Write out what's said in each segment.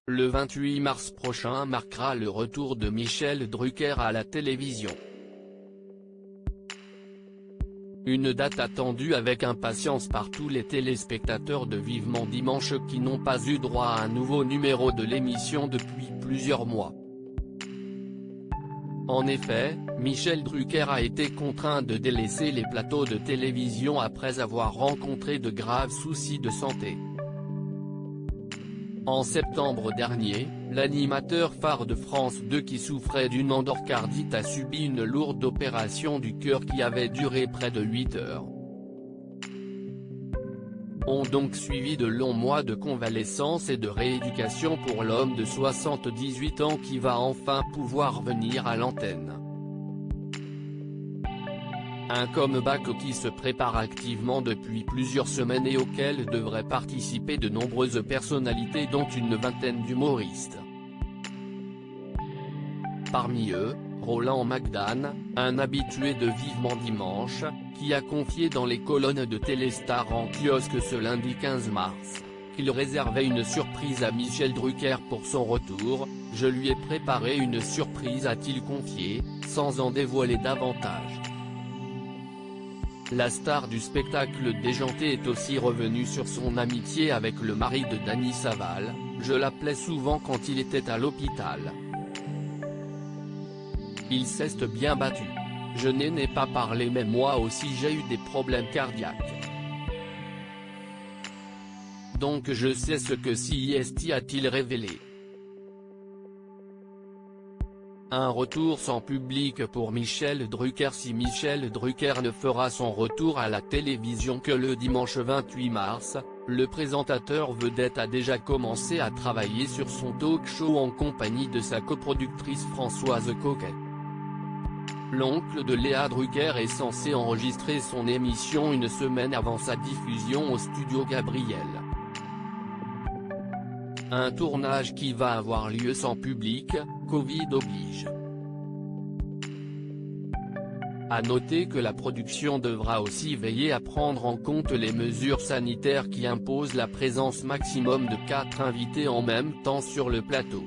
Le 28 mars prochain marquera le retour de Michel Drucker à la télévision. Une date attendue avec impatience par tous les téléspectateurs de Vivement Dimanche qui n'ont pas eu droit à un nouveau numéro de l'émission depuis plusieurs mois. En effet, Michel Drucker a été contraint de délaisser les plateaux de télévision après avoir rencontré de graves soucis de santé. En septembre dernier, l'animateur phare de France 2 qui souffrait d'une endocardite a subi une lourde opération du cœur qui avait duré près de 8 heures. Ont donc suivi de longs mois de convalescence et de rééducation pour l'homme de 78 ans qui va enfin pouvoir venir à l'antenne. Un comeback qui se prépare activement depuis plusieurs semaines et auquel devraient participer de nombreuses personnalités dont une vingtaine d'humoristes. Parmi eux, Roland Magdan, un habitué de Vivement Dimanche, qui a confié dans les colonnes de Téléstar en kiosque ce lundi 15 mars, qu'il réservait une surprise à Michel Drucker pour son retour. « Je lui ai préparé une surprise », a-t-il confié, sans en dévoiler davantage. La star du spectacle déjanté est aussi revenue sur son amitié avec le mari de Dany Saval. « Je l'appelais souvent quand il était à l'hôpital. Il s'est bien battu. Je n'ai pas parlé mais moi aussi j'ai eu des problèmes cardiaques. Donc je sais ce que CIST a-t-il révélé. Un retour sans public pour Michel Drucker. Si Michel Drucker ne fera son retour à la télévision que le dimanche 28 mars, le présentateur vedette a déjà commencé à travailler sur son talk-show en compagnie de sa coproductrice Françoise Coquet. L'oncle de Léa Drucker est censé enregistrer son émission une semaine avant sa diffusion au studio Gabriel. Un tournage qui va avoir lieu sans public, Covid oblige. À noter que la production devra aussi veiller à prendre en compte les mesures sanitaires qui imposent la présence maximum de 4 invités en même temps sur le plateau.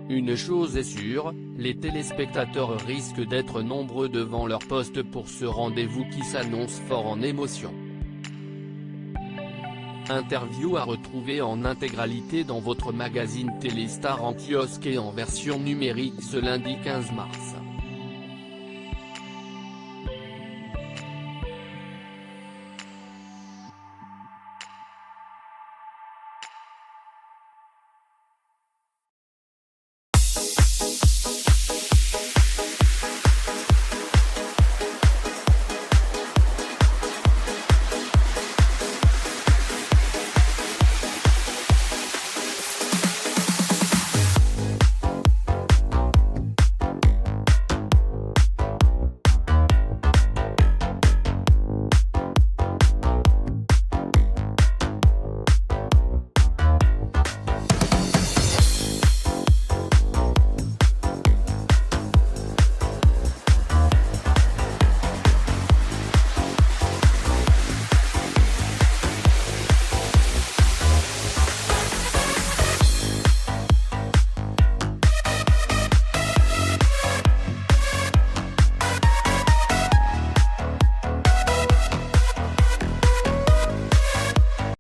Une chose est sûre, les téléspectateurs risquent d'être nombreux devant leur poste pour ce rendez-vous qui s'annonce fort en émotion. Interview à retrouver en intégralité dans votre magazine Téléstar en kiosque et en version numérique ce lundi 15 mars.